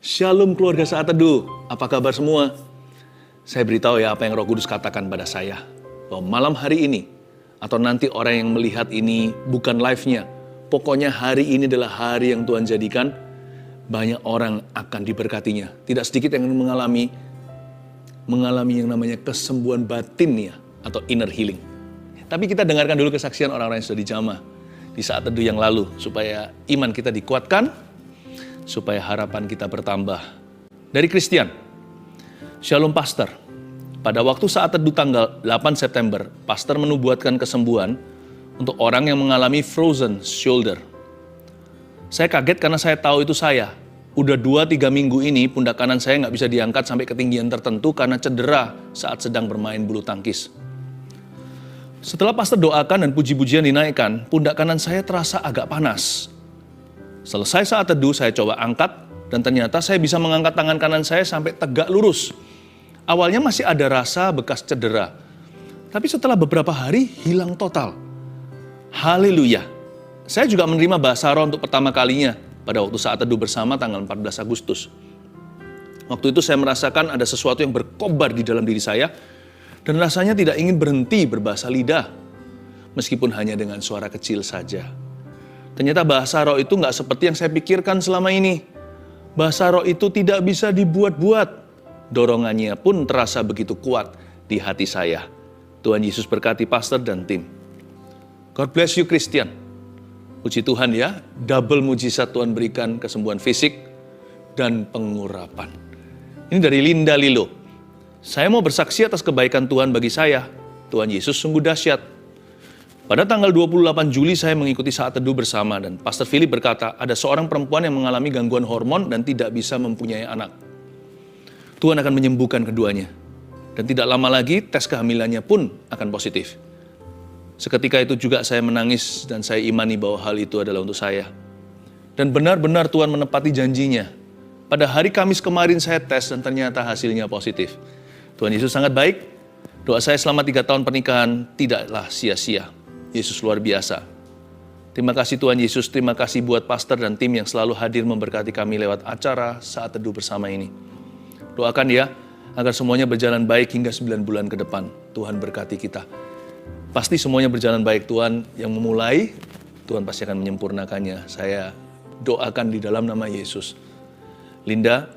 Shalom keluarga Saat Teduh, apa kabar semua? Saya beritahu ya apa yang Roh Kudus katakan pada saya. Bahwa malam hari ini, atau nanti orang yang melihat ini bukan live-nya. Pokoknya hari ini adalah hari yang Tuhan jadikan, banyak orang akan diberkatinya. Tidak sedikit yang mengalami yang namanya kesembuhan batinnya atau inner healing. Tapi kita dengarkan dulu kesaksian orang-orang yang sudah dijamah di Saat Teduh yang lalu, supaya iman kita dikuatkan, supaya harapan kita bertambah. Dari Christian, Shalom Pastor, pada waktu Saat Teduh tanggal 8 September, Pastor menubuatkan kesembuhan untuk orang yang mengalami frozen shoulder. Saya kaget karena saya tahu itu saya. Udah 2-3 minggu ini pundak kanan saya nggak bisa diangkat sampai ketinggian tertentu karena cedera saat sedang bermain bulu tangkis. Setelah Pastor doakan dan puji-pujian dinaikkan, pundak kanan saya terasa agak panas. Selesai Saat Teduh, saya coba angkat, dan ternyata saya bisa mengangkat tangan kanan saya sampai tegak lurus. Awalnya masih ada rasa bekas cedera, tapi setelah beberapa hari hilang total. Haleluya. Saya juga menerima bahasa roh untuk pertama kalinya pada waktu Saat Teduh bersama tanggal 14 Agustus. Waktu itu saya merasakan ada sesuatu yang berkobar di dalam diri saya, dan rasanya tidak ingin berhenti berbahasa lidah, meskipun hanya dengan suara kecil saja. Ternyata bahasa roh itu nggak seperti yang saya pikirkan selama ini. Bahasa roh itu tidak bisa dibuat-buat. Dorongannya pun terasa begitu kuat di hati saya. Tuhan Yesus berkati pastor dan tim. God bless you Christian. Puji Tuhan ya, double mujizat Tuhan berikan kesembuhan fisik dan pengurapan. Ini dari Linda Lilo. Saya mau bersaksi atas kebaikan Tuhan bagi saya. Tuhan Yesus sungguh dahsyat. Pada tanggal 28 Juli saya mengikuti Saat Teduh bersama dan Pastor Philip berkata ada seorang perempuan yang mengalami gangguan hormon dan tidak bisa mempunyai anak. Tuhan akan menyembuhkan keduanya. Dan tidak lama lagi tes kehamilannya pun akan positif. Seketika itu juga saya menangis dan saya imani bahwa hal itu adalah untuk saya. Dan benar-benar Tuhan menepati janjinya. Pada hari Kamis kemarin saya tes dan ternyata hasilnya positif. Tuhan Yesus sangat baik. Doa saya selama 3 tahun pernikahan tidaklah sia-sia. Yesus luar biasa. Terima kasih Tuhan Yesus, terima kasih buat pastor dan tim yang selalu hadir memberkati kami lewat acara Saat Teduh bersama ini. Doakan ya, agar semuanya berjalan baik hingga 9 bulan ke depan. Tuhan berkati kita. Pasti semuanya berjalan baik. Tuhan yang memulai, Tuhan pasti akan menyempurnakannya. Saya doakan di dalam nama Yesus. Linda,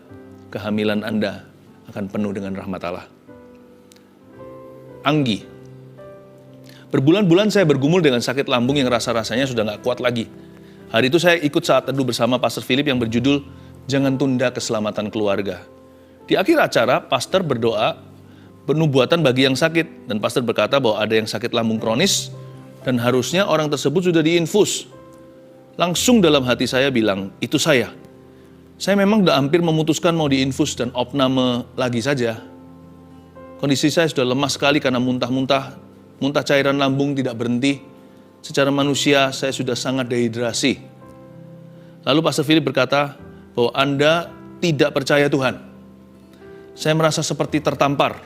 kehamilan Anda akan penuh dengan rahmat Allah. Anggi, berbulan-bulan saya bergumul dengan sakit lambung yang rasa-rasanya sudah gak kuat lagi. Hari itu saya ikut Saat Teduh bersama Pastor Philip yang berjudul Jangan Tunda Keselamatan Keluarga. Di akhir acara, Pastor berdoa penubuatan bagi yang sakit. Dan Pastor berkata bahwa ada yang sakit lambung kronis dan harusnya orang tersebut sudah diinfus. Langsung dalam hati saya bilang, itu saya. Saya memang udah hampir memutuskan mau diinfus dan opname lagi saja. Kondisi saya sudah lemah sekali karena muntah cairan lambung tidak berhenti. Secara manusia saya sudah sangat dehidrasi. Lalu Pastor Philip berkata bahwa Anda tidak percaya Tuhan. Saya merasa seperti tertampar.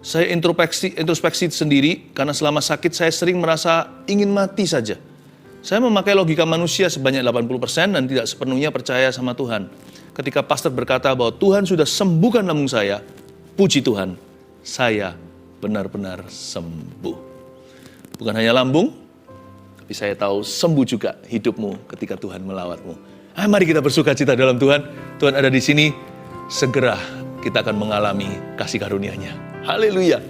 Saya introspeksi sendiri karena selama sakit saya sering merasa ingin mati saja. Saya memakai logika manusia sebanyak 80% dan tidak sepenuhnya percaya sama Tuhan. Ketika pastor berkata bahwa Tuhan sudah sembuhkan lambung saya, puji Tuhan, saya benar-benar sembuh. Bukan hanya lambung, tapi saya tahu sembuh juga hidupmu ketika Tuhan melawatmu. Mari kita bersuka cita dalam Tuhan. Tuhan ada di sini. Segera kita akan mengalami kasih karunia-Nya. Haleluya.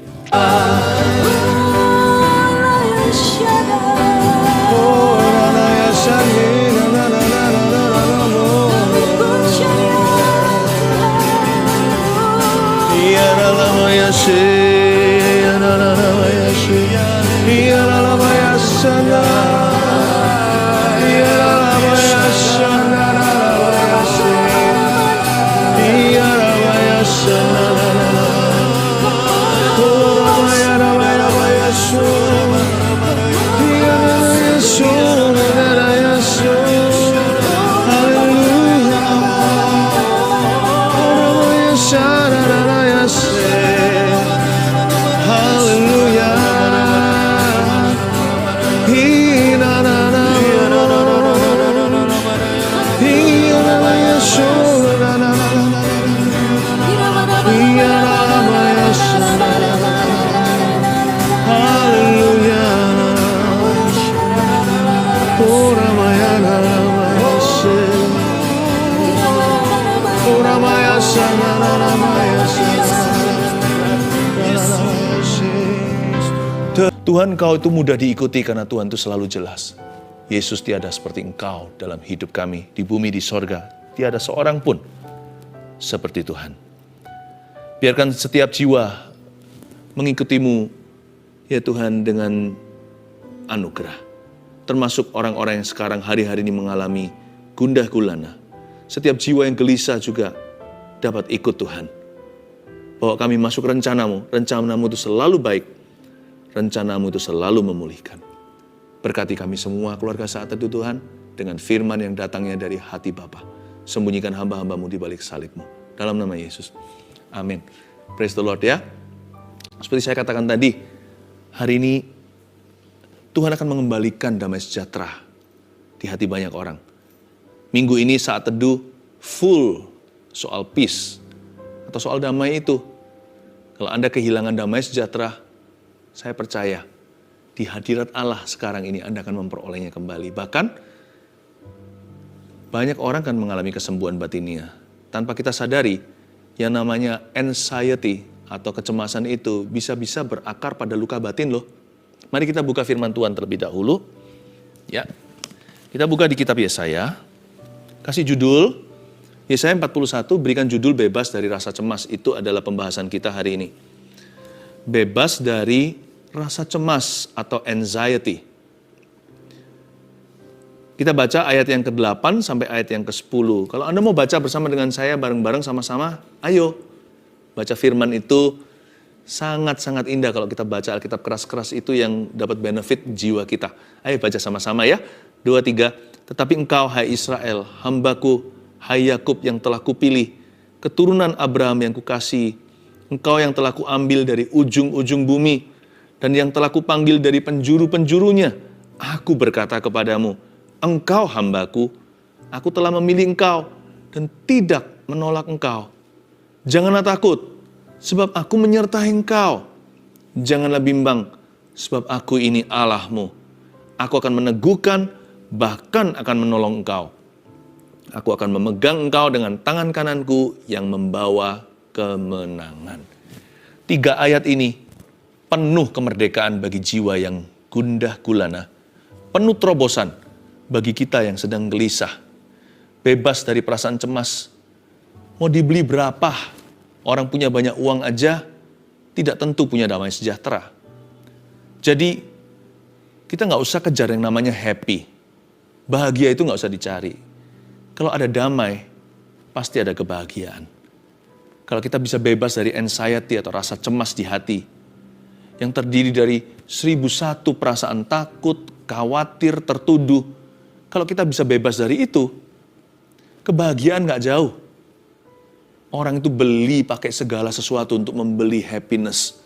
Tuhan, Engkau itu mudah diikuti karena Tuhan itu selalu jelas. Yesus, tiada seperti Engkau dalam hidup kami, di bumi, di sorga. Tiada seorang pun seperti Tuhan. Biarkan setiap jiwa mengikutimu, ya Tuhan, dengan anugerah. Termasuk orang-orang yang sekarang hari-hari ini mengalami gundah gulana. Setiap jiwa yang gelisah juga dapat ikut Tuhan. Bahwa kami masuk rencanamu itu selalu baik. Rencanamu itu selalu memulihkan. Berkati kami semua keluarga saat itu Tuhan, dengan firman yang datangnya dari hati Bapa. Sembunyikan hamba-hambamu di balik salibmu. Dalam nama Yesus. Amin. Praise the Lord ya. Seperti saya katakan tadi, hari ini Tuhan akan mengembalikan damai sejahtera di hati banyak orang. Minggu ini saat teduh full soal peace atau soal damai itu. Kalau Anda kehilangan damai sejahtera, saya percaya di hadirat Allah sekarang ini Anda akan memperolehnya kembali. Bahkan banyak orang kan mengalami kesembuhan batinnya. Tanpa kita sadari, yang namanya anxiety atau kecemasan itu bisa-bisa berakar pada luka batin loh. Mari kita buka firman Tuhan terlebih dahulu. Ya. Kita buka di kitab Yesaya. Kasih judul, Yesaya 41, berikan judul bebas dari rasa cemas. Itu adalah pembahasan kita hari ini. Bebas dari rasa cemas atau anxiety. Kita baca ayat yang ke-8 sampai ayat yang ke-10. Kalau Anda mau baca bersama dengan saya bareng-bareng sama-sama, ayo. Baca firman itu sangat-sangat indah kalau kita baca Alkitab keras-keras itu yang dapat benefit jiwa kita. Ayo baca sama-sama ya. 2, 3. Tetapi engkau, hai Israel, hambaku, hai Yakub yang telah kupilih, keturunan Abraham yang kukasihi, engkau yang telah kuambil dari ujung-ujung bumi, dan yang telah kupanggil dari penjuru-penjurunya. Aku berkata kepadamu, engkau hambaku, aku telah memilih engkau, dan tidak menolak engkau. Janganlah takut, sebab aku menyertai engkau. Janganlah bimbang, sebab aku ini Allahmu. Aku akan meneguhkan, bahkan akan menolong engkau. Aku akan memegang engkau dengan tangan kananku yang membawa kemenangan. 3 ayat ini penuh kemerdekaan bagi jiwa yang gundah gulana. Penuh terobosan bagi kita yang sedang gelisah. Bebas dari perasaan cemas. Mau dibeli berapa? Orang punya banyak uang aja tidak tentu punya damai sejahtera. Jadi kita nggak usah kejar yang namanya happy. Bahagia itu nggak usah dicari. Kalau ada damai, pasti ada kebahagiaan. Kalau kita bisa bebas dari anxiety atau rasa cemas di hati, yang terdiri dari 1001 perasaan takut, khawatir, tertuduh. Kalau kita bisa bebas dari itu, kebahagiaan nggak jauh. Orang itu beli pakai segala sesuatu untuk membeli happiness.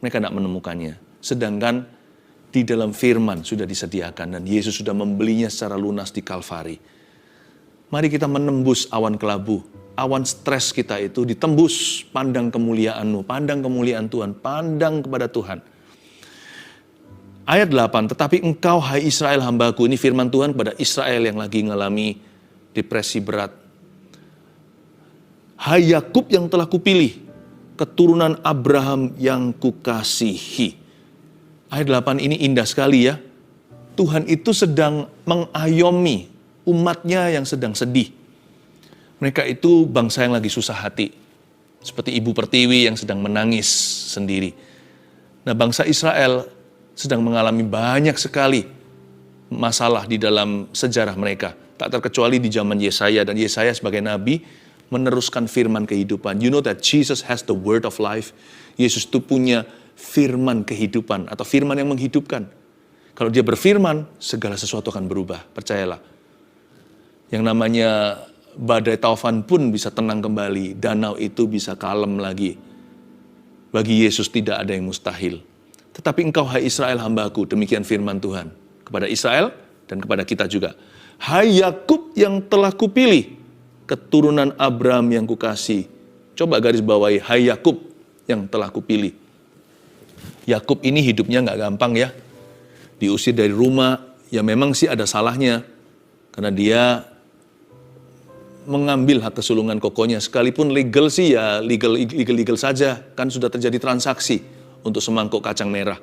Mereka tidak menemukannya. Sedangkan di dalam firman sudah disediakan dan Yesus sudah membelinya secara lunas di Kalvari. Mari kita menembus awan kelabu. Awan stres kita itu ditembus. Pandang kemuliaan-Mu, pandang kemuliaan Tuhan, pandang kepada Tuhan. Ayat 8, tetapi engkau hai Israel hambaku. Ini firman Tuhan kepada Israel yang lagi mengalami depresi berat. Hai Yakub yang telah kupilih, keturunan Abraham yang kukasihi. Ayat 8 ini indah sekali ya. Tuhan itu sedang mengayomi umatnya yang sedang sedih. Mereka itu bangsa yang lagi susah hati. Seperti ibu pertiwi yang sedang menangis sendiri. Nah, bangsa Israel sedang mengalami banyak sekali masalah di dalam sejarah mereka. Tak terkecuali di zaman Yesaya, dan Yesaya sebagai nabi meneruskan firman kehidupan. You know that Jesus has the word of life. Yesus itu punya firman kehidupan atau firman yang menghidupkan. Kalau dia berfirman, segala sesuatu akan berubah. Percayalah. Yang namanya badai taufan pun bisa tenang kembali. Danau itu bisa kalem lagi. Bagi Yesus tidak ada yang mustahil. Tetapi engkau hai Israel hambaku, demikian firman Tuhan. Kepada Israel dan kepada kita juga. Hai Yakub yang telah kupilih, keturunan Abraham yang kukasihi. Coba garis bawahi, hai Yakub yang telah kupilih. Yakub ini hidupnya nggak gampang ya. Diusir dari rumah, ya memang sih ada salahnya. Karena dia mengambil hak kesulungan kokonya. Sekalipun legal sih ya legal saja. Kan sudah terjadi transaksi untuk semangkuk kacang merah.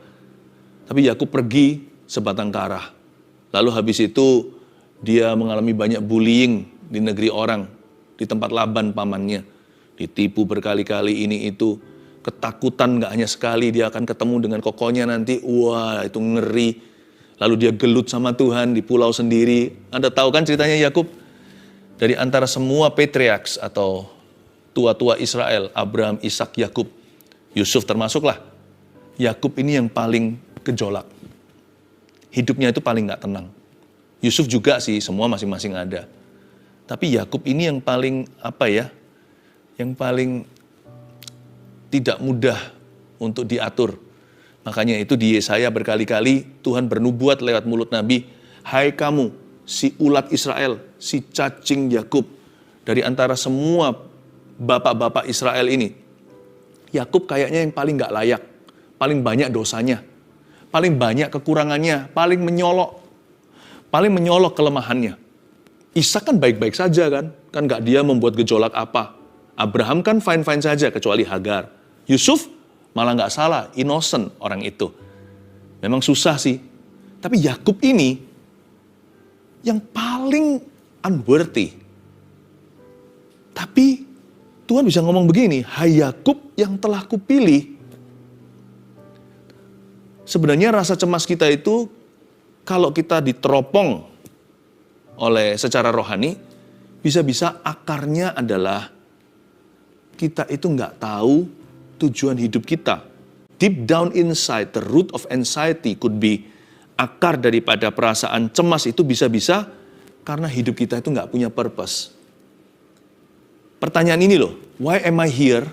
Tapi Yakub pergi sebatang kara. Lalu habis itu dia mengalami banyak bullying di negeri orang, di tempat Laban pamannya. Ditipu berkali-kali ini itu. Ketakutan gak hanya sekali, dia akan ketemu dengan kokonya nanti. Wah, itu ngeri. Lalu dia gelut sama Tuhan di pulau sendiri. Anda tahu kan ceritanya Yakub? Dari antara semua patriarchs atau tua-tua Israel, Abraham, Ishak, Yakub, Yusuf termasuklah. Yakub ini yang paling gejolak. Hidupnya itu paling gak tenang. Yusuf juga sih, semua masing-masing ada. Tapi Yakub ini yang paling yang paling tidak mudah untuk diatur. Makanya itu di Yesaya berkali-kali Tuhan bernubuat lewat mulut Nabi, hai kamu, si ulat Israel, si cacing Yakub, dari antara semua bapak-bapak Israel ini, Yakub kayaknya yang paling gak layak, paling banyak dosanya, paling banyak kekurangannya, paling menyolok kelemahannya. Ishak kan baik-baik saja kan gak dia membuat gejolak apa. Abraham kan fine-fine saja kecuali Hagar. Yusuf malah gak salah, innocent orang itu. Memang susah sih. Tapi Yakub ini yang paling unworthy. Tapi Tuhan bisa ngomong begini, hai Yakub yang telah kupilih. Sebenarnya rasa cemas kita itu kalau kita diteropong oleh secara rohani, bisa-bisa akarnya adalah kita itu nggak tahu tujuan hidup kita. Deep down inside, the root of anxiety could be, akar daripada perasaan cemas itu bisa-bisa karena hidup kita itu nggak punya purpose. Pertanyaan ini loh, why am I here?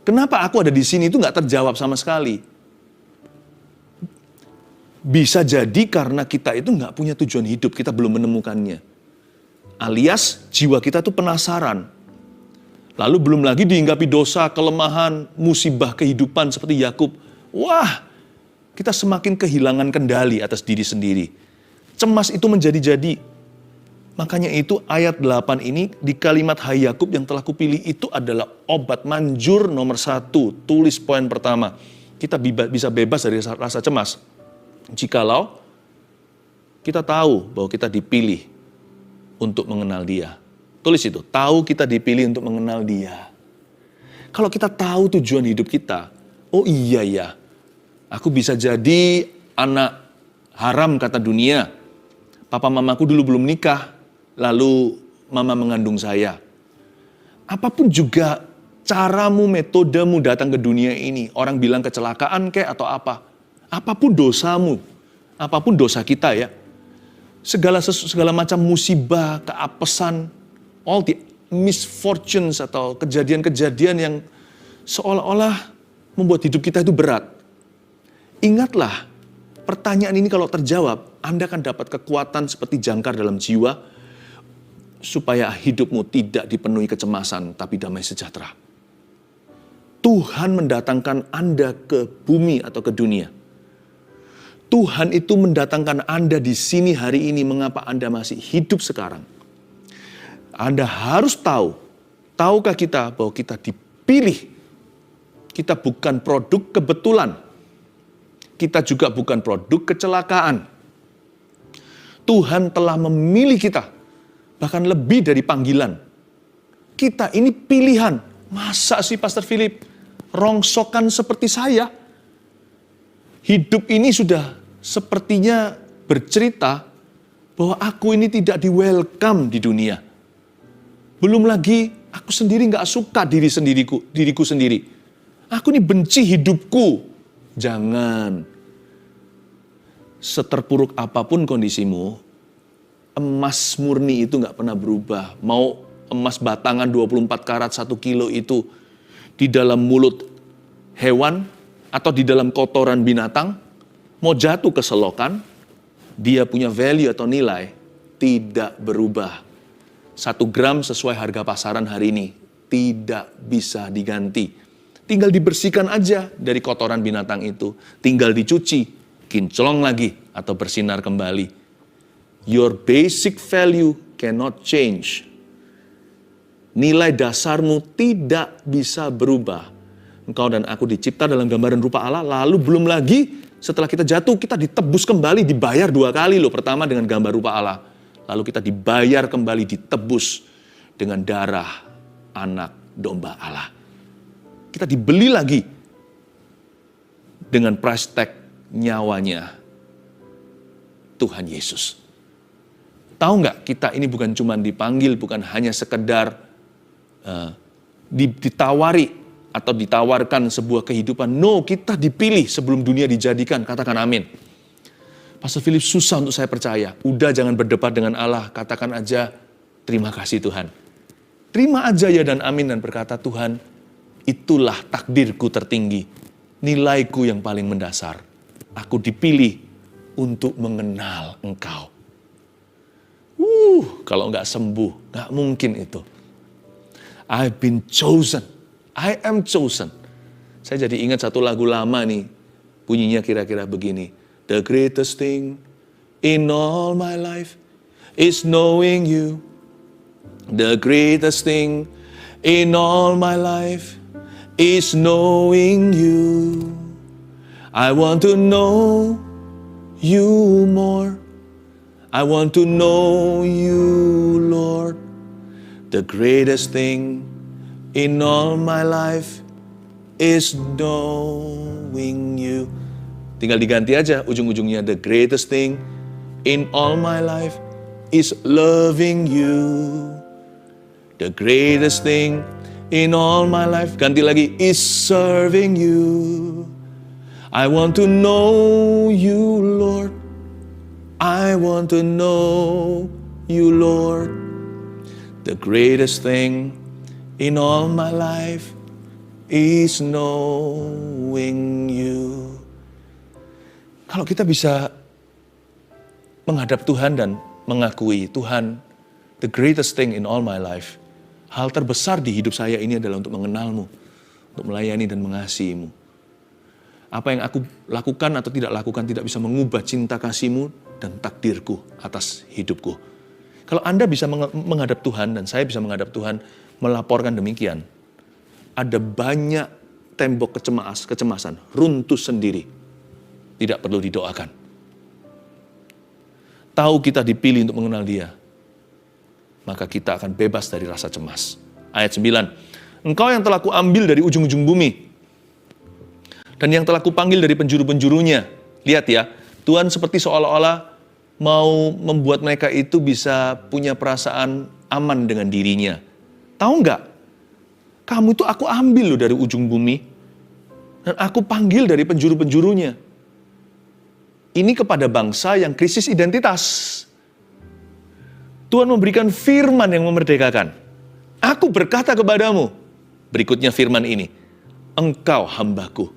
Kenapa aku ada di sini itu nggak terjawab sama sekali. Bisa jadi karena kita itu nggak punya tujuan hidup, kita belum menemukannya. Alias jiwa kita tuh penasaran. Lalu belum lagi dihinggapi dosa, kelemahan, musibah kehidupan seperti Yakub. Wah, kita semakin kehilangan kendali atas diri sendiri. Cemas itu menjadi-jadi. Makanya itu ayat 8 ini di kalimat hai Yakub yang telah kupilih itu adalah obat manjur nomor 1. Tulis poin pertama. Kita bisa bebas dari rasa cemas. Jikalau kita tahu bahwa kita dipilih untuk mengenal Dia. Tulis itu, tahu kita dipilih untuk mengenal Dia. Kalau kita tahu tujuan hidup kita, oh iya ya, aku bisa jadi anak haram kata dunia. Papa mamaku dulu belum nikah, lalu mama mengandung saya. Apapun juga caramu, metodemu datang ke dunia ini, orang bilang kecelakaan kek atau apa. Apapun dosamu, apapun dosa kita ya, segala macam musibah, keapesan, all the misfortunes atau kejadian-kejadian yang seolah-olah membuat hidup kita itu berat. Ingatlah, pertanyaan ini kalau terjawab, Anda akan dapat kekuatan seperti jangkar dalam jiwa, supaya hidupmu tidak dipenuhi kecemasan, tapi damai sejahtera. Tuhan mendatangkan Anda ke bumi atau ke dunia. Tuhan itu mendatangkan Anda di sini hari ini, mengapa Anda masih hidup sekarang. Anda harus tahu, tahukah kita bahwa kita dipilih. Kita bukan produk kebetulan. Kita juga bukan produk kecelakaan. Tuhan telah memilih kita, bahkan lebih dari panggilan. Kita ini pilihan. Masa sih Pastor Philip, rongsokan seperti saya? Hidup ini sudah sepertinya bercerita bahwa aku ini tidak di-welcome di dunia. Belum lagi aku sendiri gak suka diriku sendiri. Aku ini benci hidupku. Jangan. Seterpuruk apapun kondisimu, emas murni itu gak pernah berubah. Mau emas batangan 24 karat 1 kilo itu di dalam mulut hewan atau di dalam kotoran binatang, mau jatuh ke selokan, dia punya value atau nilai tidak berubah. 1 gram sesuai harga pasaran hari ini tidak bisa diganti. Tinggal dibersihkan aja dari kotoran binatang itu. Tinggal dicuci, kinclong lagi atau bersinar kembali. Your basic value cannot change. Nilai dasarmu tidak bisa berubah. Engkau dan aku dicipta dalam gambaran rupa Allah, lalu belum lagi Setelah kita jatuh, kita ditebus kembali, dibayar 2 kali loh. Pertama dengan gambar rupa Allah. Lalu kita dibayar kembali, ditebus dengan darah anak domba Allah. Kita dibeli lagi dengan price tag nyawanya Tuhan Yesus. Tahu nggak, kita ini bukan cuma dipanggil, bukan hanya sekedar ditawari atau ditawarkan sebuah kehidupan. No, kita dipilih sebelum dunia dijadikan. Katakan amin. Pastor Philip, susah untuk saya percaya. Udah, jangan berdebat dengan Allah. Katakan aja, terima kasih Tuhan. Terima aja ya dan amin dan berkata, Tuhan, itulah takdirku tertinggi. Nilaiku yang paling mendasar. Aku dipilih untuk mengenal Engkau. Kalau nggak sembuh, nggak mungkin itu. I've been chosen. I am chosen. Saya jadi ingat satu lagu lama nih. Bunyinya kira-kira begini. The greatest thing in all my life is knowing you. The greatest thing in all my life is knowing you. I want to know you more. I want to know you, Lord. The greatest thing in all my life is knowing you. Tinggal diganti aja ujung-ujungnya. The greatest thing in all my life is loving you. The greatest thing in all my life, ganti lagi, is serving you. I want to know you, Lord. I want to know you, Lord. The greatest thing in all my life is knowing you. Kalau kita bisa menghadap Tuhan dan mengakui, Tuhan, the greatest thing in all my life, hal terbesar di hidup saya ini adalah untuk mengenalmu, untuk melayani dan mengasihimu. Apa yang aku lakukan atau tidak lakukan tidak bisa mengubah cinta kasihmu dan takdirku atas hidupku. Kalau Anda bisa menghadap Tuhan dan saya bisa menghadap Tuhan, melaporkan demikian, ada banyak tembok kecemasan, runtuh sendiri. Tidak perlu didoakan. Tahu kita dipilih untuk mengenal Dia, maka kita akan bebas dari rasa cemas. Ayat 9, Engkau yang telah kuambil dari ujung-ujung bumi, dan yang telah kupanggil dari penjuru-penjurunya. Lihat ya, Tuhan seperti seolah-olah mau membuat mereka itu bisa punya perasaan aman dengan dirinya. Tahu nggak? Kamu itu aku ambil loh dari ujung bumi, dan aku panggil dari penjuru-penjurunya. Ini kepada bangsa yang krisis identitas. Tuhan memberikan firman yang memerdekakan. Aku berkata kepadamu, berikutnya firman ini, Engkau hambaku.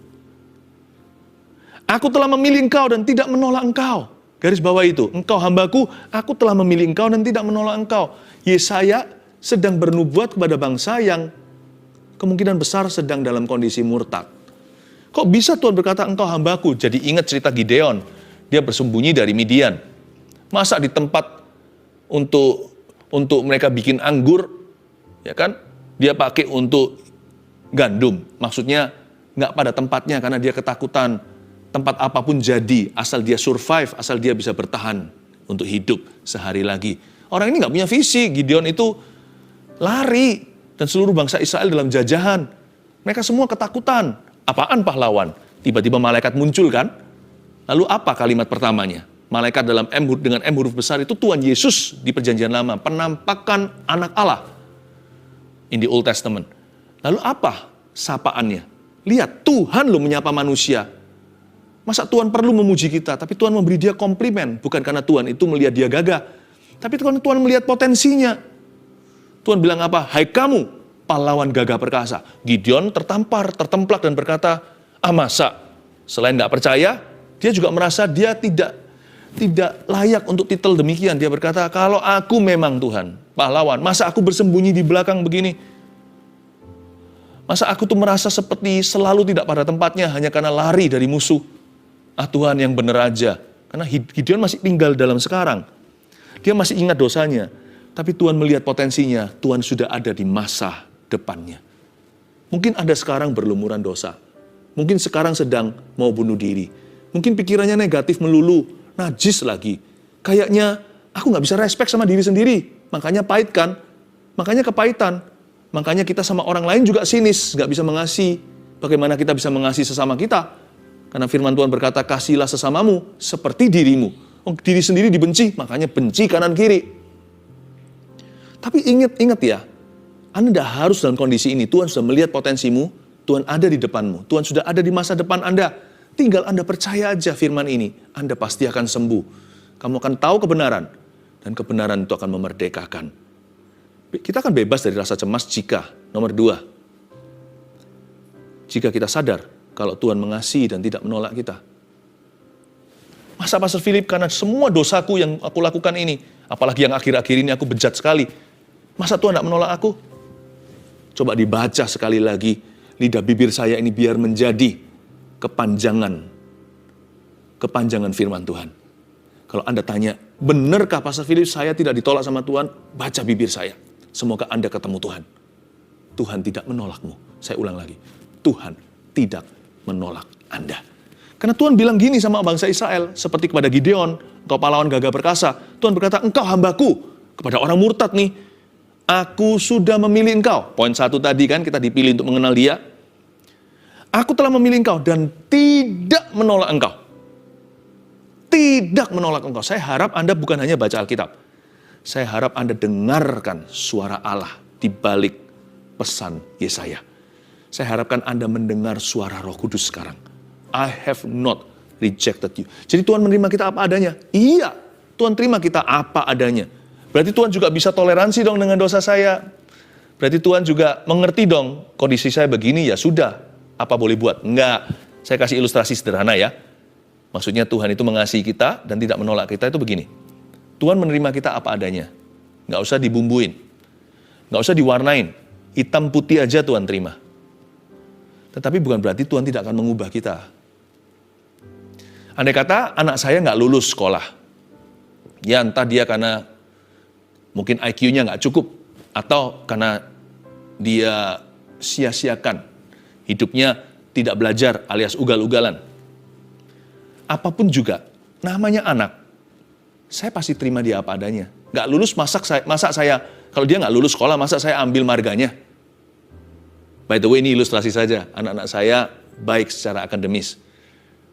Aku telah memilih engkau dan tidak menolak engkau. Garis bawah itu, engkau hambaku, aku telah memilih engkau dan tidak menolak engkau. Yesaya sedang bernubuat kepada bangsa yang kemungkinan besar sedang dalam kondisi murtad. Kok bisa Tuhan berkata engkau hambaku? Jadi ingat cerita Gideon, dia bersembunyi dari Midian. Masa di tempat untuk mereka bikin anggur, ya kan? Dia pakai untuk gandum. Maksudnya nggak pada tempatnya karena dia ketakutan. Tempat apapun jadi, asal dia survive, asal dia bisa bertahan untuk hidup sehari lagi. Orang ini nggak punya visi. Gideon itu lari dan seluruh bangsa Israel dalam jajahan. Mereka semua ketakutan. Apaan pahlawan? Tiba-tiba malaikat muncul kan? Lalu apa kalimat pertamanya? Malaikat dalam dengan M huruf besar itu Tuhan Yesus di perjanjian lama. Penampakan anak Allah in the Old Testament. Lalu apa sapaannya? Lihat, Tuhan loh menyapa manusia. Masa Tuhan perlu memuji kita? Tapi Tuhan memberi dia komplimen. Bukan karena Tuhan itu melihat dia gagah. Tapi Tuhan melihat potensinya. Tuhan bilang apa? Hai kamu, pahlawan gagah perkasa. Gideon tertampar, tertemplak dan berkata, masa? Selain gak percaya, dia juga merasa dia tidak layak untuk titel demikian. Dia berkata, kalau aku memang Tuhan, pahlawan, masa aku bersembunyi di belakang begini? Masa aku tuh merasa seperti selalu tidak pada tempatnya hanya karena lari dari musuh? Tuhan yang benar aja. Karena Gideon masih tinggal dalam sekarang. Dia masih ingat dosanya. Tapi Tuhan melihat potensinya. Tuhan sudah ada di masa depannya. Mungkin Anda sekarang berlumuran dosa. Mungkin sekarang sedang mau bunuh diri. Mungkin pikirannya negatif melulu, najis lagi. Kayaknya aku nggak bisa respect sama diri sendiri. Makanya pahit kan? Makanya kepahitan. Makanya kita sama orang lain juga sinis, nggak bisa mengasihi. Bagaimana kita bisa mengasihi sesama kita? Karena firman Tuhan berkata, kasihilah sesamamu seperti dirimu. Diri sendiri dibenci, makanya benci kanan kiri. Tapi ingat ya, Anda tidak harus dalam kondisi ini. Tuhan sudah melihat potensimu, Tuhan ada di depanmu, Tuhan sudah ada di masa depan Anda. Tinggal Anda percaya aja firman ini, Anda pasti akan sembuh. Kamu akan tahu kebenaran, dan kebenaran itu akan memerdekakan. Kita akan bebas dari rasa cemas jika, nomor 2, jika kita sadar kalau Tuhan mengasihi dan tidak menolak kita. Masa Pastor Philip, karena semua dosaku yang aku lakukan ini, apalagi yang akhir-akhir ini aku bejat sekali, masa Tuhan tidak menolak aku? Coba dibaca sekali lagi, lidah bibir saya ini biar menjadi kepanjangan firman Tuhan. Kalau Anda tanya, benarkah Pastor Philip saya tidak ditolak sama Tuhan? Baca bibir saya. Semoga Anda ketemu Tuhan. Tuhan tidak menolakmu. Saya ulang lagi. Tuhan tidak menolak Anda. Karena Tuhan bilang gini sama bangsa Israel, seperti kepada Gideon, engkau pahlawan gagah perkasa. Tuhan berkata, engkau hambaku. Kepada orang murtad nih, aku sudah memilih engkau. Poin 1 tadi kan, kita dipilih untuk mengenal dia. Aku telah memilih engkau dan tidak menolak engkau. Tidak menolak engkau. Saya harap Anda bukan hanya baca Alkitab. Saya harap Anda dengarkan suara Allah di balik pesan Yesaya. Saya harapkan Anda mendengar suara Roh Kudus sekarang. I have not rejected you. Jadi Tuhan menerima kita apa adanya? Iya, Tuhan terima kita apa adanya. Berarti Tuhan juga bisa toleransi dong dengan dosa saya. Berarti Tuhan juga mengerti dong, kondisi saya begini ya sudah. Apa boleh buat? Enggak. Saya kasih ilustrasi sederhana ya. Maksudnya Tuhan itu mengasihi kita dan tidak menolak kita itu begini. Tuhan menerima kita apa adanya. Nggak usah dibumbuin. Nggak usah diwarnain. Hitam putih aja Tuhan terima. Tetapi bukan berarti Tuhan tidak akan mengubah kita. Andai kata anak saya nggak lulus sekolah. Ya entah dia karena mungkin IQ-nya nggak cukup. Atau karena dia sia-siakan. Hidupnya tidak belajar alias ugal-ugalan. Apapun juga, namanya anak. Saya pasti terima dia apa adanya. Nggak lulus, masa saya, kalau dia nggak lulus sekolah, masa saya ambil marganya? By the way, ini ilustrasi saja. Anak-anak saya baik secara akademis.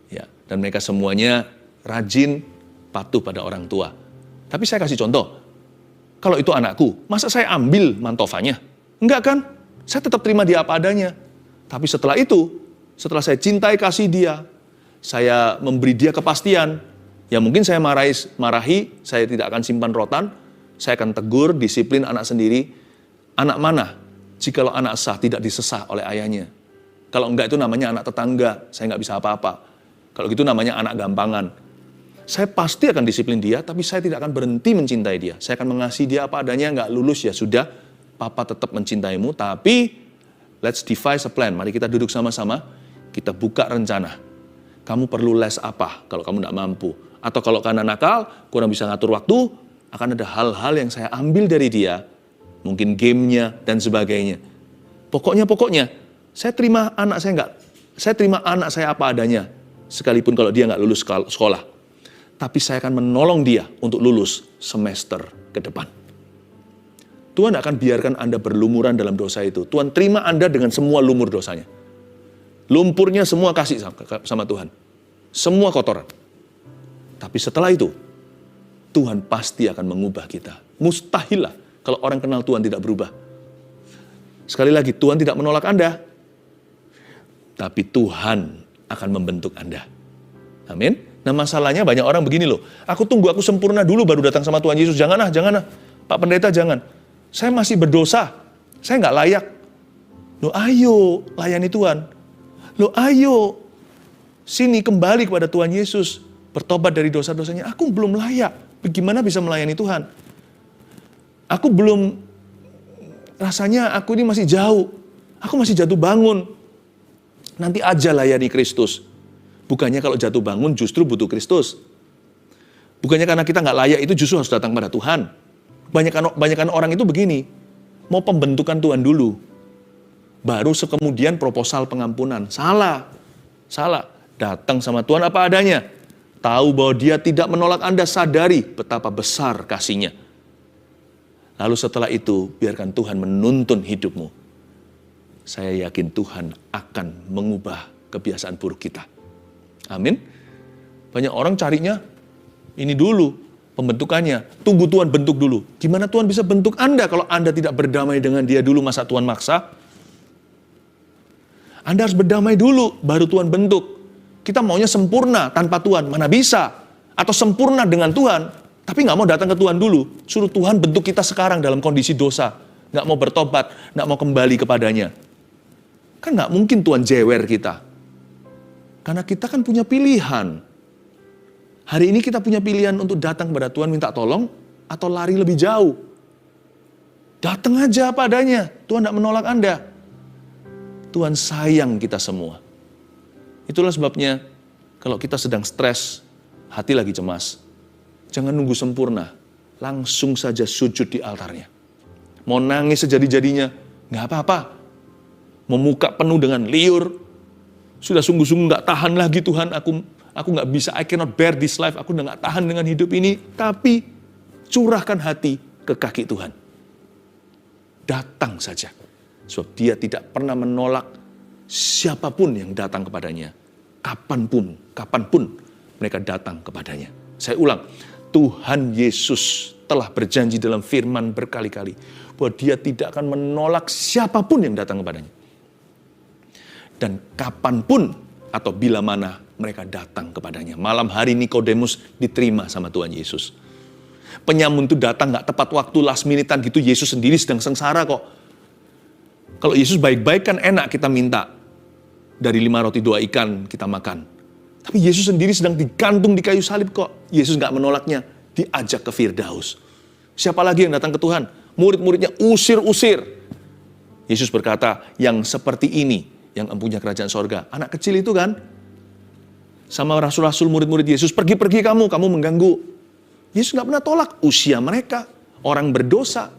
Ya, dan mereka semuanya rajin, patuh pada orang tua. Tapi saya kasih contoh. Kalau itu anakku, masa saya ambil mantofanya? Enggak kan? Saya tetap terima dia apa adanya. Tapi setelah itu, setelah saya cintai kasih dia, saya memberi dia kepastian. Ya mungkin saya marahi, saya tidak akan simpan rotan, saya akan tegur, disiplin anak sendiri. Anak mana? Jikalau anak sah tidak disesah oleh ayahnya. Kalau enggak itu namanya anak tetangga, saya nggak bisa apa-apa. Kalau gitu namanya anak gampangan. Saya pasti akan disiplin dia, tapi saya tidak akan berhenti mencintai dia. Saya akan mengasihi dia apa adanya, nggak lulus ya sudah, papa tetap mencintaimu, tapi let's devise a plan. Mari kita duduk sama-sama, kita buka rencana. Kamu perlu les apa kalau kamu nggak mampu? Atau kalau karena nakal, kurang bisa ngatur waktu, akan ada hal-hal yang saya ambil dari dia, mungkin gamenya dan sebagainya. Pokoknya, saya terima anak saya apa adanya, sekalipun kalau dia nggak lulus sekolah. Tapi saya akan menolong dia untuk lulus semester ke depan. Tuhan akan biarkan Anda berlumuran dalam dosa itu. Tuhan terima Anda dengan semua lumur dosanya. Lumpurnya semua kasih sama Tuhan. Semua kotoran. Tapi setelah itu, Tuhan pasti akan mengubah kita. Mustahil lah kalau orang kenal Tuhan tidak berubah. Sekali lagi, Tuhan tidak menolak Anda. Tapi Tuhan akan membentuk Anda. Amin. Nah masalahnya banyak orang begini loh. Aku tunggu aku sempurna dulu baru datang sama Tuhan Yesus. Jangan. Pak Pendeta jangan. Saya masih berdosa. Saya nggak layak. Loh ayo layani Tuhan. Loh ayo sini kembali kepada Tuhan Yesus. Bertobat dari dosa-dosanya. Aku belum layak. Bagaimana bisa melayani Tuhan? Aku belum, rasanya aku ini masih jauh. Aku masih jatuh bangun. Nanti aja layani Kristus. Bukannya kalau jatuh bangun justru butuh Kristus. Bukannya karena kita nggak layak itu justru harus datang pada Tuhan. Banyakan orang itu begini. Mau pembentukan Tuhan dulu. Baru kemudian proposal pengampunan. Salah. Datang sama Tuhan apa adanya. Tahu bahwa dia tidak menolak Anda, sadari betapa besar kasih-Nya. Lalu setelah itu, biarkan Tuhan menuntun hidupmu. Saya yakin Tuhan akan mengubah kebiasaan buruk kita. Amin. Banyak orang carinya ini dulu, pembentukannya. Tunggu Tuhan bentuk dulu. Gimana Tuhan bisa bentuk Anda kalau Anda tidak berdamai dengan Dia dulu, masa Tuhan maksa? Anda harus berdamai dulu, baru Tuhan bentuk. Kita maunya sempurna tanpa Tuhan, mana bisa? Atau sempurna dengan Tuhan, tapi nggak mau datang ke Tuhan dulu. Suruh Tuhan bentuk kita sekarang dalam kondisi dosa. Nggak mau bertobat, nggak mau kembali kepadanya. Kan nggak mungkin Tuhan jewer kita. Karena kita kan punya pilihan. Hari ini kita punya pilihan untuk datang kepada Tuhan minta tolong, atau lari lebih jauh. Datang aja apa adanya, Tuhan nggak menolak Anda. Tuhan sayang kita semua. Itulah sebabnya kalau kita sedang stres, hati lagi cemas, jangan nunggu sempurna, langsung saja sujud di altarnya. Mau nangis sejadi-jadinya, nggak apa-apa. Mau muka penuh dengan liur, sudah sungguh-sungguh nggak tahan lagi Tuhan, aku nggak bisa, I cannot bear this life, aku udah nggak tahan dengan hidup ini. Tapi curahkan hati ke kaki Tuhan. Datang saja, sebab Dia tidak pernah menolak siapapun yang datang kepadanya, kapanpun mereka datang kepadanya. Saya ulang, Tuhan Yesus telah berjanji dalam firman berkali-kali bahwa Dia tidak akan menolak siapapun yang datang kepadanya. Dan kapanpun atau bila mana mereka datang kepadanya. Malam hari Nikodemus diterima sama Tuhan Yesus. Penyamun itu datang gak tepat waktu, last minute-an gitu, Yesus sendiri sedang sengsara kok. Kalau Yesus baik-baik kan enak kita minta. Dari 5 roti 2 ikan kita makan. Tapi Yesus sendiri sedang digantung di kayu salib kok. Yesus gak menolaknya. Diajak ke Firdaus. Siapa lagi yang datang ke Tuhan? Murid-muridnya usir-usir. Yesus berkata, yang seperti ini yang empunya kerajaan sorga. Anak kecil itu kan. Sama rasul-rasul murid-murid Yesus. Pergi-pergi kamu mengganggu. Yesus gak pernah tolak usia mereka. Orang berdosa.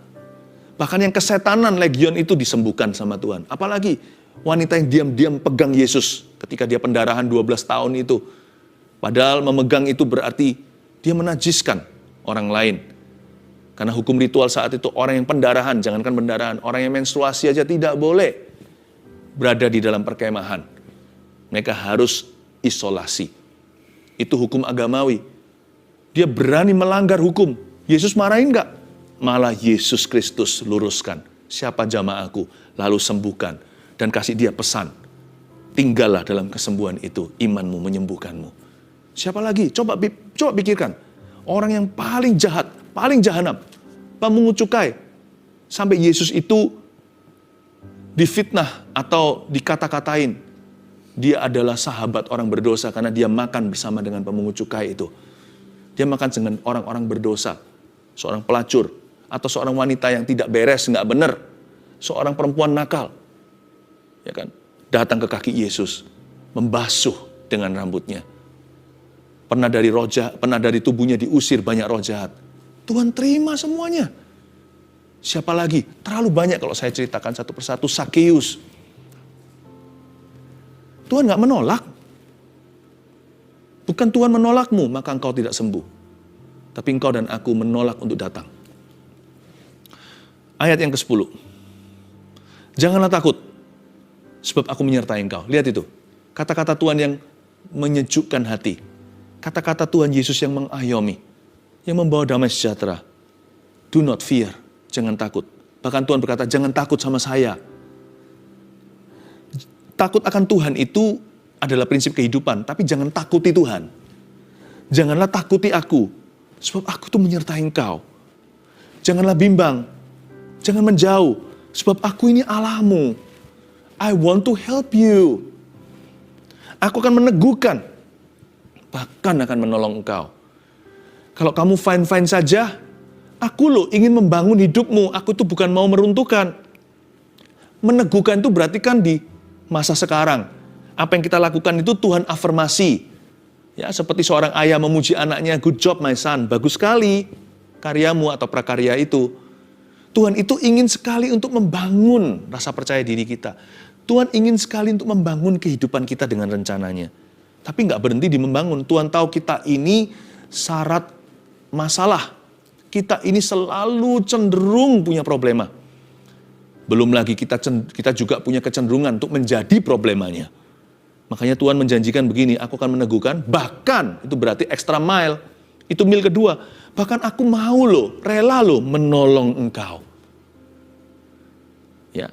Bahkan yang kesetanan legion itu disembuhkan sama Tuhan. Apalagi wanita yang diam-diam pegang Yesus ketika dia pendarahan 12 tahun itu. Padahal memegang itu berarti dia menajiskan orang lain. Karena hukum ritual saat itu orang yang pendarahan, jangankan pendarahan, orang yang menstruasi aja tidak boleh berada di dalam perkemahan. Mereka harus isolasi. Itu hukum agamawi. Dia berani melanggar hukum. Yesus marahin enggak? Malah Yesus Kristus luruskan. Siapa jamaahku? Lalu sembuhkan. Dan kasih dia pesan. Tinggallah dalam kesembuhan itu. Imanmu menyembuhkanmu. Siapa lagi? Coba pikirkan. Orang yang paling jahat, paling jahanam. Pemungut cukai. Sampai Yesus itu difitnah atau dikata-katain. Dia adalah sahabat orang berdosa karena dia makan bersama dengan pemungut cukai itu. Dia makan dengan orang-orang berdosa. Seorang pelacur. Atau seorang wanita yang tidak beres, nggak benar. Seorang perempuan nakal. Ya kan? Datang ke kaki Yesus. Membasuh dengan rambutnya. Pernah dari tubuhnya diusir banyak roh jahat. Tuhan terima semuanya. Siapa lagi? Terlalu banyak kalau saya ceritakan satu persatu. Sakeus. Tuhan nggak menolak. Bukan Tuhan menolakmu, maka engkau tidak sembuh. Tapi engkau dan aku menolak untuk datang. Ayat yang ke-10. Janganlah takut, sebab aku menyertai engkau. Lihat itu. Kata-kata Tuhan yang menyejukkan hati. Kata-kata Tuhan Yesus yang mengayomi. Yang membawa damai sejahtera. Do not fear. Jangan takut. Bahkan Tuhan berkata, jangan takut sama saya. Takut akan Tuhan itu adalah prinsip kehidupan. Tapi jangan takuti Tuhan. Janganlah takuti aku. Sebab aku tuh menyertai engkau. Janganlah bimbang. Jangan menjauh. Sebab aku ini Allahmu. I want to help you. Aku akan meneguhkan. Bahkan akan menolong engkau. Kalau kamu fine-fine saja, aku loh ingin membangun hidupmu. Aku tuh bukan mau meruntuhkan. Meneguhkan itu berarti kan di masa sekarang. Apa yang kita lakukan itu Tuhan afirmasi. Ya, seperti seorang ayah memuji anaknya, good job my son, bagus sekali karyamu atau prakarya itu. Tuhan itu ingin sekali untuk membangun rasa percaya diri kita. Tuhan ingin sekali untuk membangun kehidupan kita dengan rencananya. Tapi nggak berhenti di membangun. Tuhan tahu kita ini syarat masalah. Kita ini selalu cenderung punya problema. Belum lagi kita juga punya kecenderungan untuk menjadi problemanya. Makanya Tuhan menjanjikan begini, aku akan meneguhkan, bahkan itu berarti extra mile. Itu mil kedua. Bahkan aku mau loh, rela loh menolong engkau. Ya,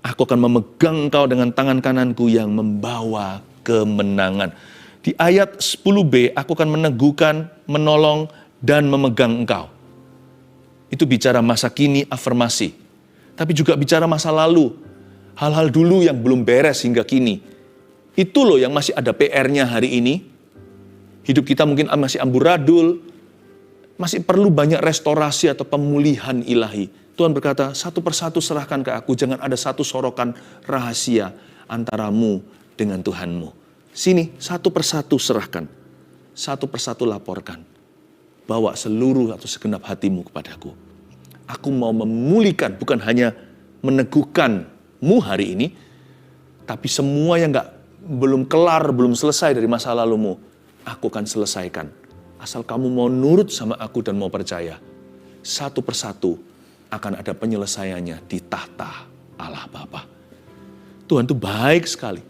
aku akan memegang engkau dengan tangan kananku yang membawa kemenangan. Di ayat 10b, aku akan meneguhkan, menolong, dan memegang engkau. Itu bicara masa kini, afirmasi. Tapi juga bicara masa lalu. Hal-hal dulu yang belum beres hingga kini. Itu loh yang masih ada PR-nya hari ini. Hidup kita mungkin masih amburadul. Masih perlu banyak restorasi atau pemulihan ilahi. Tuhan berkata, satu persatu serahkan ke aku. Jangan ada satu sorokan rahasia antaramu dengan Tuhanmu. Sini, satu persatu serahkan. Satu persatu laporkan. Bawa seluruh atau segenap hatimu kepadaku. Aku mau memulihkan, bukan hanya meneguhkanmu hari ini, tapi semua yang belum kelar, belum selesai dari masa lalumu, aku akan selesaikan. Asal kamu mau nurut sama aku dan mau percaya, satu persatu akan ada penyelesaiannya di tahta Allah Bapa. Tuhan itu baik sekali.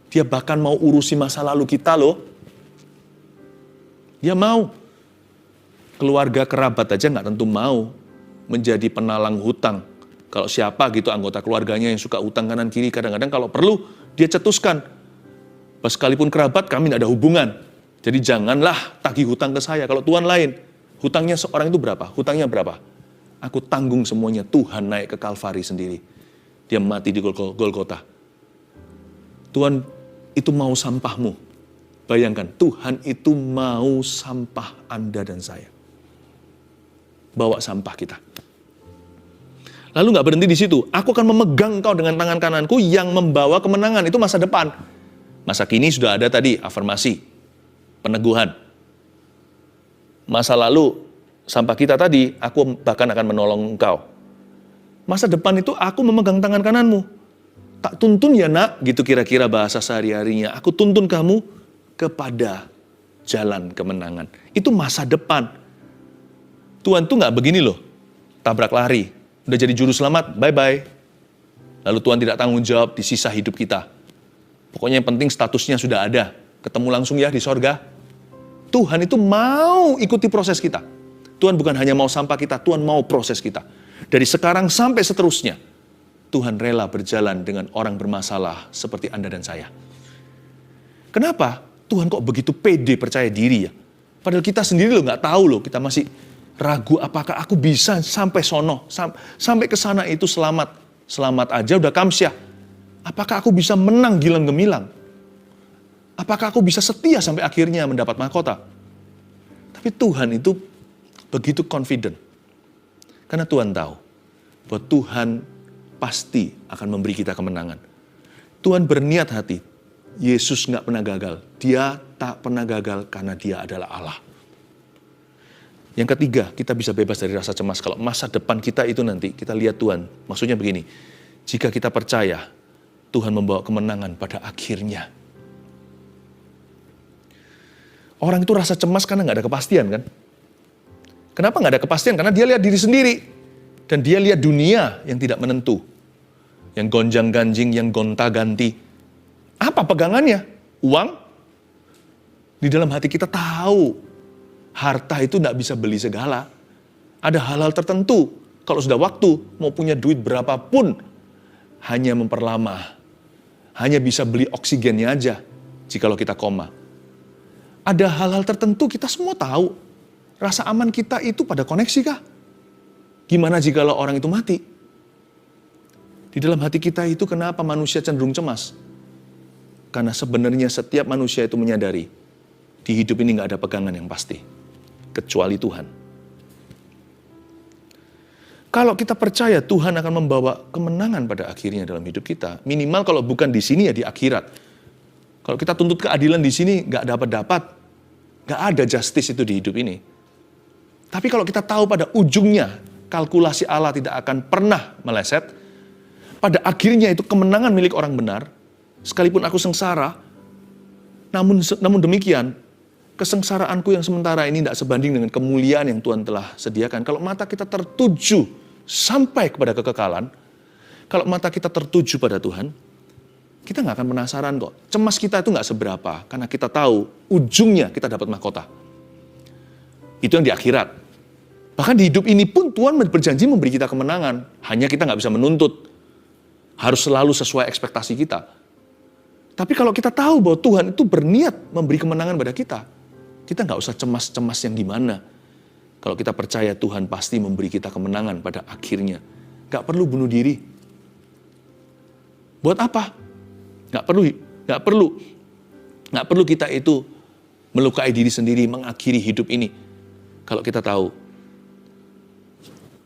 Dia bahkan mau urusi masa lalu kita loh. Dia mau. Keluarga kerabat aja nggak tentu mau menjadi penalang hutang. Kalau siapa gitu anggota keluarganya yang suka utang kanan kiri, kadang-kadang kalau perlu dia cetuskan. Sekalipun kerabat kami tidak ada hubungan. Jadi janganlah tagih hutang ke saya. Kalau Tuhan lain, hutangnya seorang itu berapa? Hutangnya berapa? Aku tanggung semuanya. Tuhan naik ke Kalvari sendiri. Dia mati di Golgota. Tuhan itu mau sampahmu. Bayangkan, Tuhan itu mau sampah Anda dan saya. Bawa sampah kita. Lalu nggak berhenti di situ. Aku akan memegang engkau dengan tangan kananku yang membawa kemenangan. Itu masa depan. Masa kini sudah ada tadi, afirmasi. Peneguhan. Masa lalu, sampah kita tadi, aku bahkan akan menolong engkau. Masa depan itu aku memegang tangan kananmu. Tak tuntun ya nak, gitu kira-kira bahasa sehari-harinya. Aku tuntun kamu kepada jalan kemenangan. Itu masa depan. Tuhan tuh nggak begini loh, tabrak lari. Udah jadi juru selamat, bye-bye. Lalu Tuhan tidak tanggung jawab di sisa hidup kita. Pokoknya yang penting statusnya sudah ada. Ketemu langsung ya di sorga. Tuhan itu mau ikuti proses kita. Tuhan bukan hanya mau sampah kita, Tuhan mau proses kita. Dari sekarang sampai seterusnya, Tuhan rela berjalan dengan orang bermasalah seperti Anda dan saya. Kenapa? Tuhan kok begitu pede percaya diri ya? Padahal kita sendiri loh nggak tahu loh, kita masih ragu apakah aku bisa sampai sono, sampai ke sana itu selamat. Selamat aja udah kamsyah. Apakah aku bisa menang gilang gemilang? Apakah aku bisa setia sampai akhirnya mendapat mahkota? Tapi Tuhan itu begitu confident. Karena Tuhan tahu bahwa Tuhan pasti akan memberi kita kemenangan. Tuhan berniat hati. Yesus nggak pernah gagal. Dia tak pernah gagal karena dia adalah Allah. Yang ketiga, kita bisa bebas dari rasa cemas. Kalau masa depan kita itu nanti, kita lihat Tuhan. Maksudnya begini, jika kita percaya, Tuhan membawa kemenangan pada akhirnya. Orang itu rasa cemas karena nggak ada kepastian kan? Kenapa nggak ada kepastian? Karena dia lihat diri sendiri. Dan dia lihat dunia yang tidak menentu. Yang gonjang-ganjing, yang gonta-ganti. Apa pegangannya? Uang? Di dalam hati kita tahu. Harta itu nggak bisa beli segala. Ada hal-hal tertentu. Kalau sudah waktu, mau punya duit berapapun, hanya memperlama. Hanya bisa beli oksigennya aja, jikalau kita koma. Ada hal-hal tertentu kita semua tahu. Rasa aman kita itu pada koneksi kah? Gimana jikalau orang itu mati? Di dalam hati kita itu kenapa manusia cenderung cemas? Karena sebenarnya setiap manusia itu menyadari, di hidup ini nggak ada pegangan yang pasti. Kecuali Tuhan. Kalau kita percaya Tuhan akan membawa kemenangan pada akhirnya dalam hidup kita, minimal kalau bukan di sini ya di akhirat. Kalau kita tuntut keadilan di sini, nggak dapat. Nggak ada justice itu di hidup ini. Tapi kalau kita tahu pada ujungnya, kalkulasi Allah tidak akan pernah meleset, pada akhirnya itu kemenangan milik orang benar, sekalipun aku sengsara, Namun demikian, kesengsaraanku yang sementara ini tidak sebanding dengan kemuliaan yang Tuhan telah sediakan. Kalau mata kita tertuju sampai kepada kekekalan, kalau mata kita tertuju pada Tuhan, kita nggak akan penasaran kok. Cemas kita itu nggak seberapa, karena kita tahu ujungnya kita dapat mahkota. Itu yang di akhirat. Bahkan di hidup ini pun Tuhan berjanji memberi kita kemenangan. Hanya kita nggak bisa menuntut. Harus selalu sesuai ekspektasi kita. Tapi kalau kita tahu bahwa Tuhan itu berniat memberi kemenangan pada kita nggak usah cemas-cemas yang gimana. Kalau kita percaya Tuhan pasti memberi kita kemenangan pada akhirnya. Nggak perlu bunuh diri. Buat apa? Nggak perlu kita itu melukai diri sendiri, mengakhiri hidup ini. Kalau kita tahu,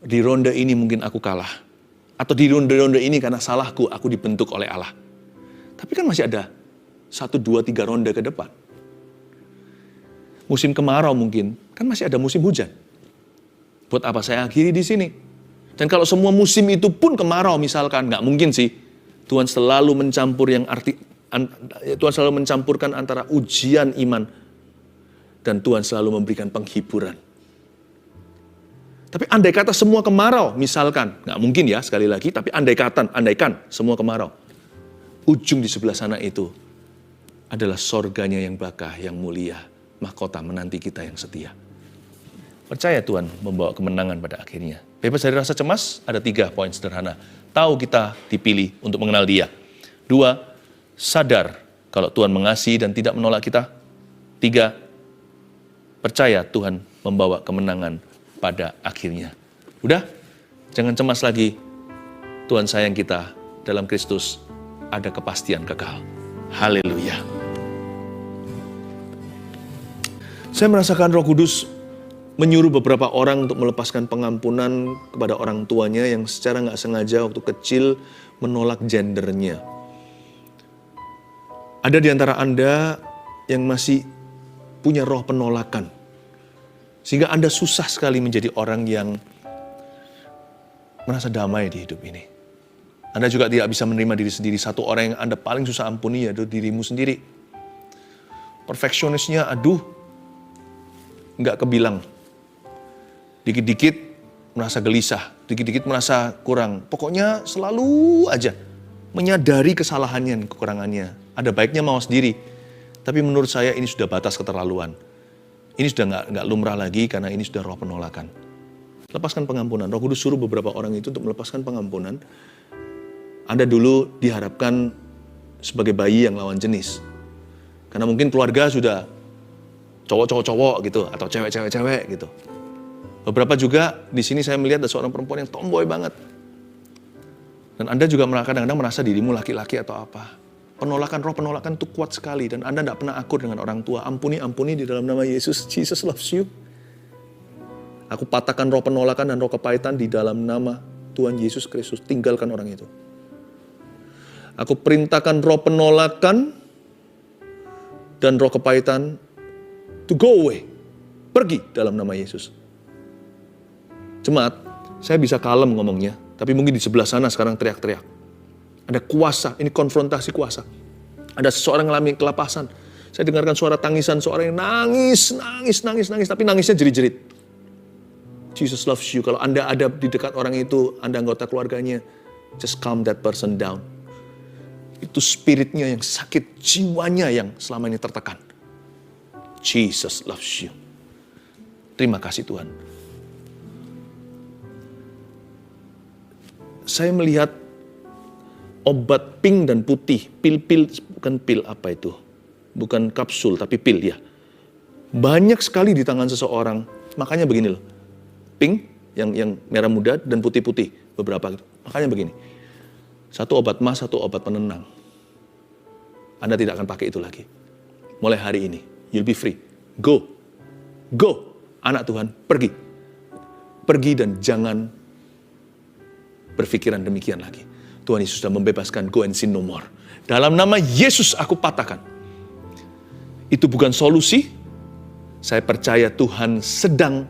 di ronde ini mungkin aku kalah. Atau di ronde-ronde ini karena salahku, aku dibentuk oleh Allah. Tapi kan masih ada 1, 2, 3 ronde ke depan. Musim kemarau mungkin, kan masih ada musim hujan. Buat apa saya akhiri di sini? Dan kalau semua musim itu pun kemarau misalkan, nggak mungkin sih. Tuhan selalu mencampurkan antara ujian iman dan Tuhan selalu memberikan penghiburan. Tapi andai kata semua kemarau, misalkan, nggak mungkin ya sekali lagi, tapi andaikan semua kemarau. Ujung di sebelah sana itu adalah sorganya yang bakah, yang mulia, mahkota menanti kita yang setia. Percaya Tuhan membawa kemenangan pada akhirnya. Bebas dari rasa cemas, ada 3 poin sederhana. Tahu kita dipilih untuk mengenal Dia. 2, sadar kalau Tuhan mengasihi dan tidak menolak kita. 3, percaya Tuhan membawa kemenangan pada akhirnya. Udah, jangan cemas lagi. Tuhan sayang kita, dalam Kristus ada kepastian kekal. Haleluya. Saya merasakan Roh Kudus menyuruh beberapa orang untuk melepaskan pengampunan kepada orang tuanya yang secara nggak sengaja waktu kecil menolak gendernya. Ada di antara Anda yang masih punya roh penolakan. Sehingga Anda susah sekali menjadi orang yang merasa damai di hidup ini. Anda juga tidak bisa menerima diri sendiri. Satu orang yang Anda paling susah ampuni yaitu dirimu sendiri. Perfeksionisnya, nggak kebilang. Dikit-dikit merasa gelisah, dikit-dikit merasa kurang. Pokoknya selalu aja menyadari kesalahannya, kekurangannya. Ada baiknya mau sendiri. Tapi menurut saya ini sudah batas keterlaluan. Ini sudah nggak lumrah lagi karena ini sudah roh penolakan. Lepaskan pengampunan. Roh Kudus suruh beberapa orang itu untuk melepaskan pengampunan. Anda dulu diharapkan sebagai bayi yang lawan jenis. Karena mungkin keluarga sudah cowok-cowok gitu atau cewek-cewek gitu. Beberapa juga di sini saya melihat ada seorang perempuan yang tomboy banget. Dan Anda juga kadang-kadang merasa dirimu laki-laki atau apa. Roh penolakan itu kuat sekali dan Anda tidak pernah akur dengan orang tua. Ampuni di dalam nama Yesus. Jesus loves you. Aku patahkan roh penolakan dan roh kepahitan di dalam nama Tuhan Yesus Kristus. Tinggalkan orang itu. Aku perintahkan roh penolakan dan roh kepahitan to go away. Pergi dalam nama Yesus. Jemaat, saya bisa kalem ngomongnya, tapi mungkin di sebelah sana sekarang teriak-teriak. Ada kuasa, ini konfrontasi kuasa. Ada seseorang yang mengalami kelapasan. Saya dengarkan suara tangisan seorang yang nangis, tapi nangisnya jerit-jerit. Jesus loves you. Kalau Anda ada di dekat orang itu, Anda anggota keluarganya, just calm that person down. Itu spiritnya yang sakit, jiwanya yang selama ini tertekan. Jesus loves you. Terima kasih Tuhan. Saya melihat obat pink dan putih, pil-pil, bukan pil apa itu, bukan kapsul tapi pil ya. Banyak sekali di tangan seseorang, makanya begini loh, pink yang merah muda dan putih-putih beberapa gitu. Makanya begini, satu obat mas, satu obat penenang. Anda tidak akan pakai itu lagi. Mulai hari ini, you'll be free. Go, anak Tuhan, pergi dan jangan berpikiran demikian lagi. Tuhan Yesus sudah membebaskan, go and sin no more. Dalam nama Yesus aku patahkan. Itu bukan solusi. Saya percaya Tuhan sedang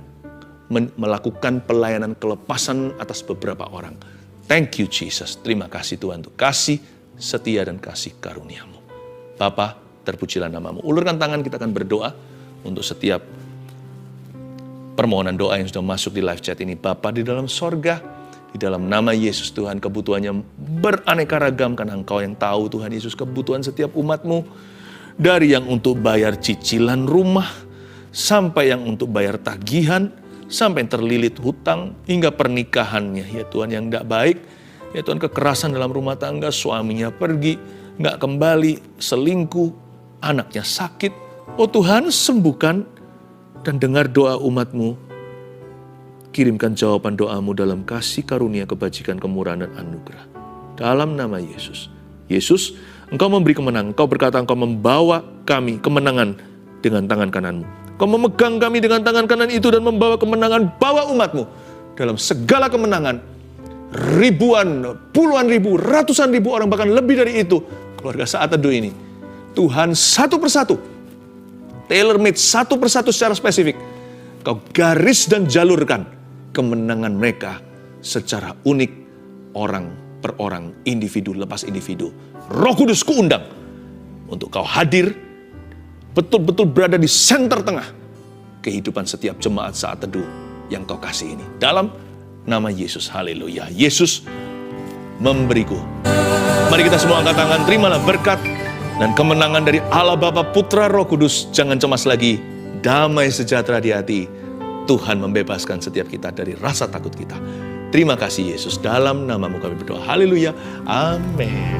melakukan pelayanan kelepasan atas beberapa orang. Thank you Jesus. Terima kasih Tuhan untuk kasih setia dan kasih karunia-Mu. Bapa, terpujilah namamu. Ulurkan tangan, kita akan berdoa untuk setiap permohonan doa yang sudah masuk di live chat ini. Bapa di dalam sorga, di dalam nama Yesus Tuhan, kebutuhannya beraneka ragam, karena Engkau yang tahu Tuhan Yesus kebutuhan setiap umat-Mu. Dari yang untuk bayar cicilan rumah, sampai yang untuk bayar tagihan, sampai yang terlilit hutang, hingga pernikahannya. Ya Tuhan yang tidak baik, ya Tuhan kekerasan dalam rumah tangga, suaminya pergi, nggak kembali, selingkuh, anaknya sakit. Oh Tuhan, sembuhkan dan dengar doa umat-Mu. Kirimkan jawaban doa-Mu dalam kasih karunia, kebajikan, kemurahan, dan anugerah. Dalam nama Yesus. Yesus, Engkau memberi kemenangan. Engkau berkata Engkau membawa kami kemenangan dengan tangan kanan-Mu. Engkau memegang kami dengan tangan kanan itu dan membawa kemenangan. Bawa umat-Mu dalam segala kemenangan. Ribuan, puluhan ribu, ratusan ribu orang, bahkan lebih dari itu. Keluarga Saat Teduh ini, Tuhan satu persatu, tailor-made satu persatu secara spesifik, Kau garis dan jalurkan kemenangan mereka secara unik, orang per orang, individu lepas individu. Roh Kudus kuundang untuk Kau hadir, betul-betul berada di center tengah kehidupan setiap jemaat Saat Teduh yang Kau kasih ini. Dalam nama Yesus, haleluya. Yesus memberiku. Mari kita semua angkat tangan, terimalah berkat dan kemenangan dari Allah Bapa, Putra, Roh Kudus. Jangan cemas lagi, damai sejahtera di hati. Tuhan membebaskan setiap kita dari rasa takut kita. Terima kasih Yesus, dalam namamu kami berdoa. Haleluya, amin.